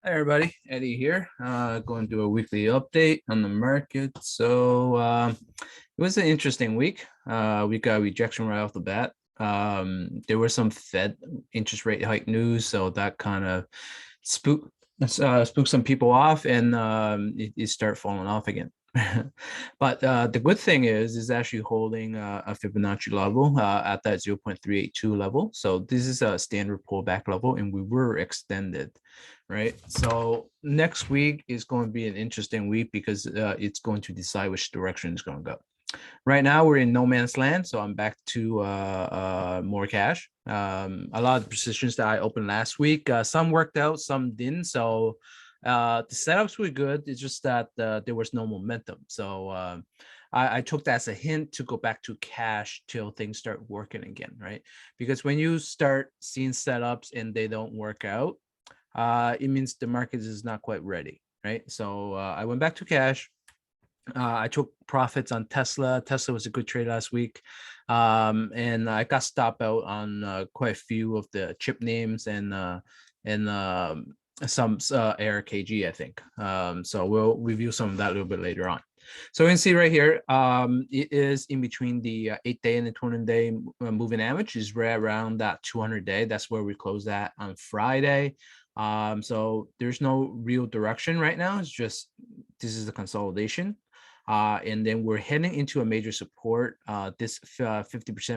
Hi everybody, Eddie here. Going to do a weekly update on the market. It was an interesting week. We got rejection right off the bat. There was some Fed interest rate hike news, so that kind of spooked spooked some people off, and it started falling off again. But the good thing is actually holding a Fibonacci level at that 0.382 level. So this is a standard pullback level, and we were extended, right? So next week is going to be an interesting week because it's going to decide which direction it's going to go. Right now we're in no man's land, so I'm back to more cash. A lot of the positions that I opened last week, some worked out, some didn't. So the setups were good. It's just that there was no momentum. So I took that as a hint to go back to cash till things start working again, right? Because when you start seeing setups and they don't work out, it means the market is not quite ready, right? So I went back to cash. I took profits on Tesla. Tesla was a good trade last week. And I got stopped out on quite a few of the chip names and some ARKG, I think. So we'll review some of that a little bit later on. So you can see right here, it is in between the 8-day and the 20-day moving average is right around that 200-day. That's where we closed that on Friday. So there's no real direction right now. It's just this is the consolidation. And then we're heading into a major support. This 50%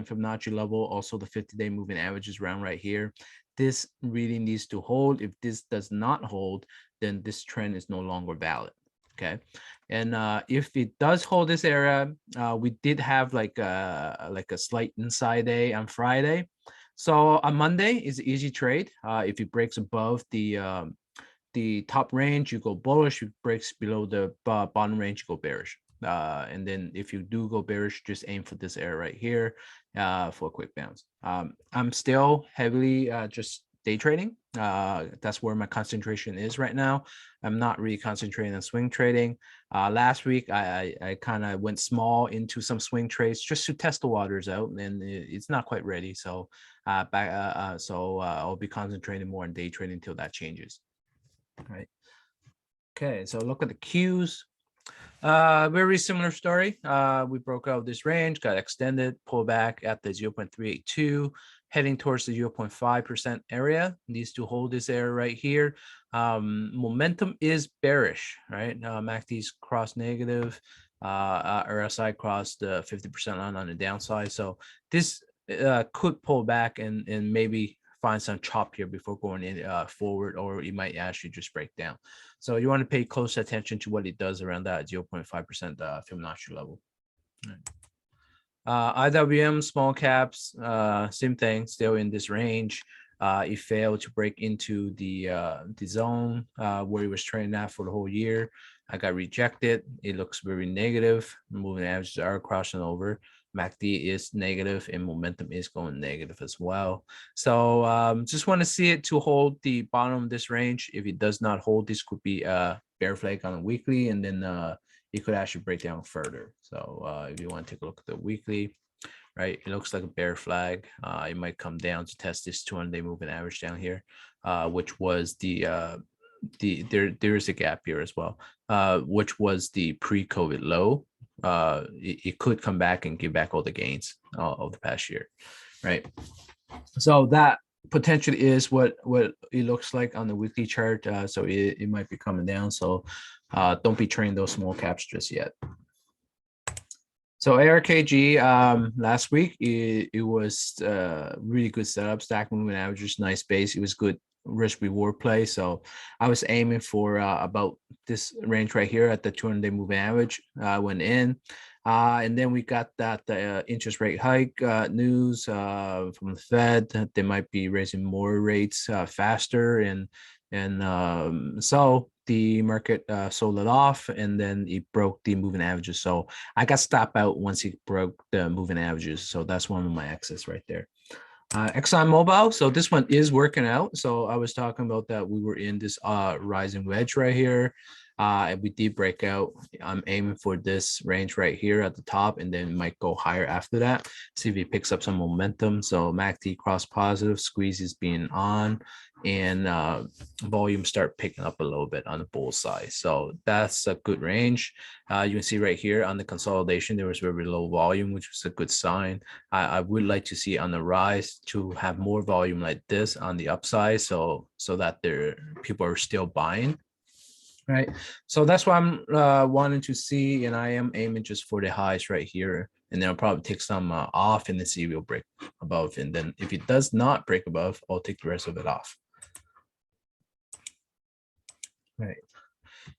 Fibonacci level, also the 50-day moving average is around right here. This really needs to hold. If this does not hold, then this trend is no longer valid. Okay. And if it does hold this area, we did have like a slight inside day on Friday. So on Monday is an easy trade. If it breaks above the top range, you go bullish. If it breaks below the bottom range, you go bearish. And then if you do go bearish, just aim for this area right here for a quick bounce. I'm still heavily just day trading. That's where my concentration is right now. I'm not really concentrating on swing trading. Last week, I kind of went small into some swing trades just to test the waters out, and it's not quite ready. So I'll be concentrating more on day trading until that changes. Right. Okay, so look at the Qs. Very similar story. We broke out this range, got extended, pull back at the 0.382, heading towards the 0.5% area. Needs to hold this area right here. Momentum is bearish, right? MACD's cross negative, RSI crossed the 50% line on the downside. So this could pull back and maybe find some chop here before going in forward, or it might actually just break down. So you want to pay close attention to what it does around that 0.5% Fibonacci level. IWM small caps, same thing, still in this range. It failed to break into the zone where it was trading at for the whole year. I got rejected. It looks very negative. Moving averages are crossing over. MACD is negative and momentum is going negative as well. So just want to see it to hold the bottom of this range. If it does not hold, this could be a bear flag on a weekly, and then it could actually break down further. So if you want to take a look at the weekly, right, it looks like a bear flag. It might come down to test this 200-day moving average down here, which was there is a gap here as well, which was the pre-COVID low. It could come back and give back all the gains of the past year, right? So that potentially is what it looks like on the weekly chart. So it might be coming down. So don't be trading those small caps just yet. So ARKG last week it was really good setup, stack moving averages, nice base. It was good risk reward play. So I was aiming for about this range right here at the 200-day moving average. I went in, and then we got that interest rate hike news from the Fed that they might be raising more rates faster, and so the market sold it off, and then it broke the moving averages. So I got stopped out once it broke the moving averages. So that's one of my exits right there. ExxonMobil. So this one is working out. So I was talking about that we were in this rising wedge right here. We did break out. I'm aiming for this range right here at the top, and then might go higher after that. See if it picks up some momentum. So MACD cross positive, squeeze is being on, and volume start picking up a little bit on the bull side. So that's a good range. You can see right here on the consolidation, there was very low volume, which was a good sign. I would like to see on the rise to have more volume like this on the upside, so that people are still buying. Right, so that's what I'm wanting to see, and I am aiming just for the highs right here, and then I'll probably take some off and then see if it'll break above, and then if it does not break above, I'll take the rest of it off. Right,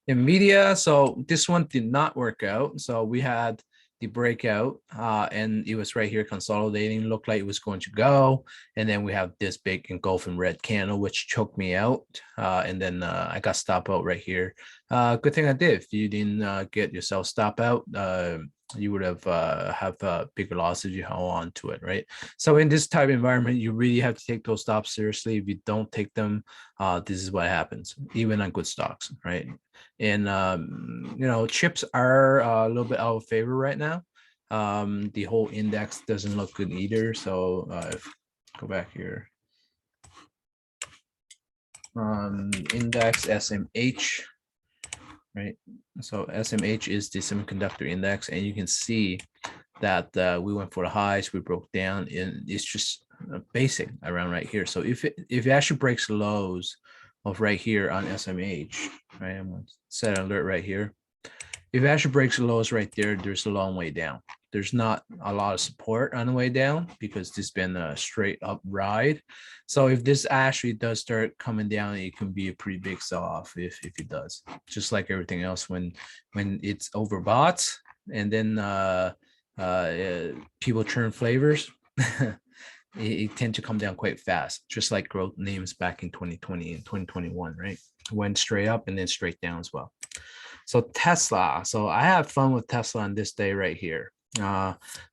Nvidia, so this one did not work out. So we had the breakout and it was right here consolidating, looked like it was going to go, and then we have this big engulfing red candle which choked me out, and then I got stop out right here. Good thing I did. If you didn't get yourself stop out, you would have bigger losses. You held on to it, right? So in this type of environment, you really have to take those stops seriously. If you don't take them, this is what happens, even on good stocks, right? And chips are a little bit out of favor right now. The whole index doesn't look good either. So go back here. Index SMH, right? So SMH is the semiconductor index, and you can see that we went for the highs, we broke down, and it's just basic around right here. So if it actually breaks lows of right here on SMH, right? I'm gonna set an alert right here. If it actually breaks the lows right there, there's a long way down. There's not a lot of support on the way down because this has been a straight up ride. So if this actually does start coming down, it can be a pretty big sell-off if it does. Just like everything else, when it's overbought and then people churn flavors, it tend to come down quite fast, just like growth names back in 2020 and 2021, right? Went straight up and then straight down as well. So Tesla, so I have fun with Tesla on this day right here.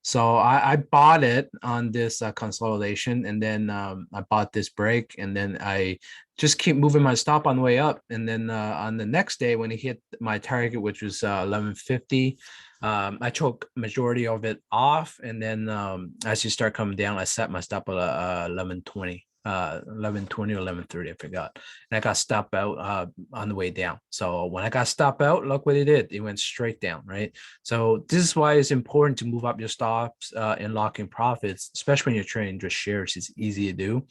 So I bought it on this consolidation, and then I bought this break, and then I just keep moving my stop on the way up. And then on the next day when it hit my target, which was 1150, I took majority of it off, and then as you start coming down, I set my stop at 1120. 1120 or 1130, I forgot, and I got stopped out on the way down. So when I got stopped out, look what it did. It went straight down, right? So this is why it's important to move up your stops and lock in profits, especially when you're trading just shares. It's easy to do.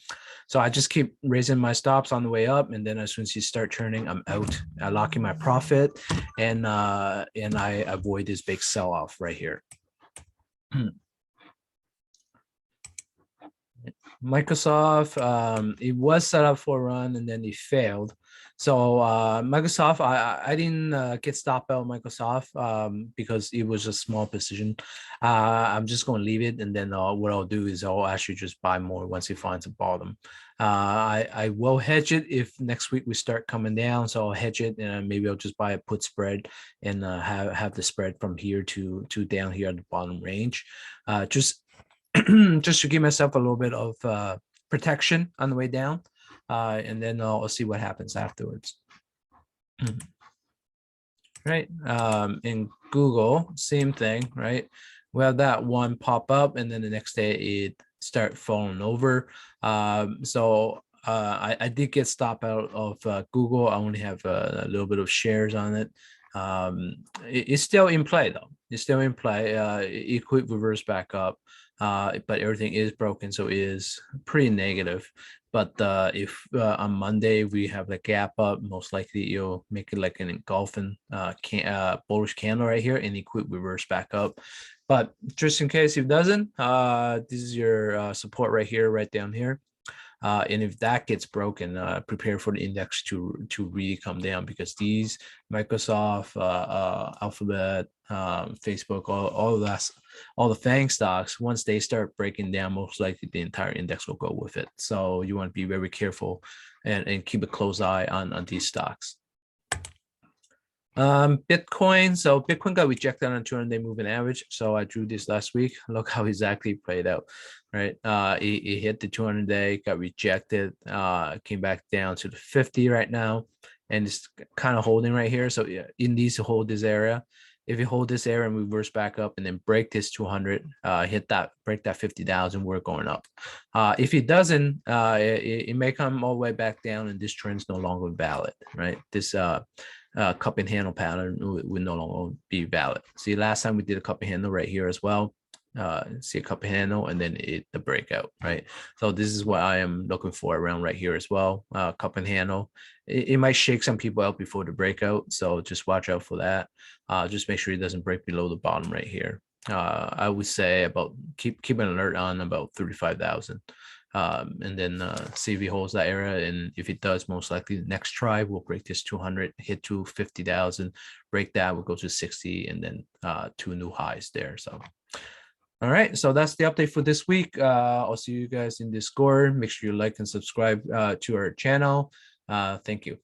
So I just keep raising my stops on the way up, and then as soon as you start turning, I'm out. I lock in my profit, and I avoid this big sell-off right here. Microsoft, it was set up for a run and then it failed. So Microsoft, I didn't get stopped out Microsoft because it was a small position. I'm just going to leave it, and then what I'll do is I'll actually just buy more once it finds a bottom. I will hedge it if next week we start coming down. So I'll hedge it, and maybe I'll just buy a put spread and have the spread from here to down here at the bottom range. Just to give myself a little bit of protection on the way down, and then I'll see what happens afterwards. Right, in Google, same thing, right? We have that one pop up, and then the next day it start falling over. So I did get stopped out of Google. I only have a little bit of shares on it. It's still in play though. It's still in play. It could reverse back up. But everything is broken, so it is pretty negative. But if on Monday we have the gap up, most likely you'll make it like an engulfing bullish candle right here, and it could reverse back up. But just in case it doesn't, this is your support right here, right down here. And if that gets broken, prepare for the index to really come down, because these Microsoft, Alphabet, Facebook, all of that, all the FANG stocks, once they start breaking down, most likely the entire index will go with it. So you want to be very careful and keep a close eye on these stocks. Bitcoin, so Bitcoin got rejected on a 200-day moving average. So I drew this last week. Look how exactly played out, right? It hit the 200-day, got rejected, came back down to the 50 right now, and it's kind of holding right here. So yeah, it needs to hold this area. If you hold this area and reverse back up and then break this 200, break that 50,000, we're going up. If it doesn't, it may come all the way back down, and this trend's no longer valid, right? This cup and handle pattern would no longer be valid. See, last time we did a cup and handle right here as well. See a cup and handle, and then the breakout, right? So this is what I am looking for around right here as well. Cup and handle. It might shake some people out before the breakout, so just watch out for that. Just make sure it doesn't break below the bottom right here. I would say about keep an alert on about 35,000. And then see if he holds that area, and if it does, most likely the next try we'll break this 200, hit to 50,000, break that, we'll go to 60, and then two new highs there. So all right, so that's the update for this week. I'll see you guys in Discord. Make sure you like and subscribe to our channel. Thank you.